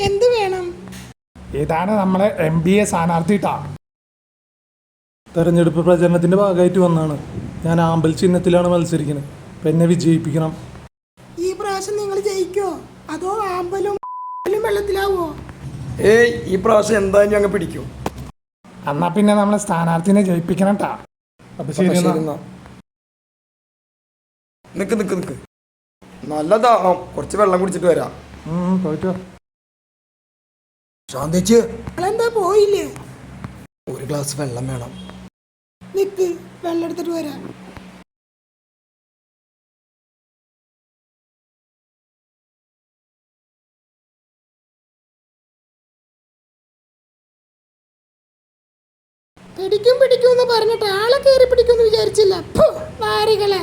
എന്ത് വേണം? ഇതാണ് നമ്മളെ MBA സ്ഥാനാർത്ഥിട്ടാ. തെരഞ്ഞെടുപ്പ് പ്രചരണത്തിന്റെ ഭാഗമായിട്ട് വന്നാണ്. ഞാൻ ആമ്പൽ ചിഹ്നത്തിലാണ് മത്സരിക്കുന്നത്. അപ്പം എന്നെ വിജയിപ്പിക്കണം. ഈ പ്രാവശ്യം നിങ്ങൾ ജയിക്കോ അതോ ആമ്പലും വെള്ളത്തിലാവോ? ഈ പ്രാവശ്യം എന്തായാലും ഞങ്ങൾ പിടിക്കും. എന്നാ പിന്നെ നമ്മളെ സ്ഥാനാർത്ഥിനെ ജയിപ്പിക്കണം ട്ടാ. അപ്പൊ ശരി. നിക്ക് നല്ലതാവാം. കുറച്ച് വെള്ളം കുടിച്ചിട്ട് വരാം. പോയിട്ടോ. ശാന്തേച്ചി, എന്താ പോയില്ലേ? ഒരു ഗ്ലാസ് വെള്ളം വേണം. നിക്ക്, വെള്ളം എടുത്തിട്ട് വരാം. പിടിക്കും എന്ന് പറഞ്ഞിട്ട് ആളെ കയറി പിടിക്കുമെന്ന് വിചാരിച്ചില്ല. വാരികളെ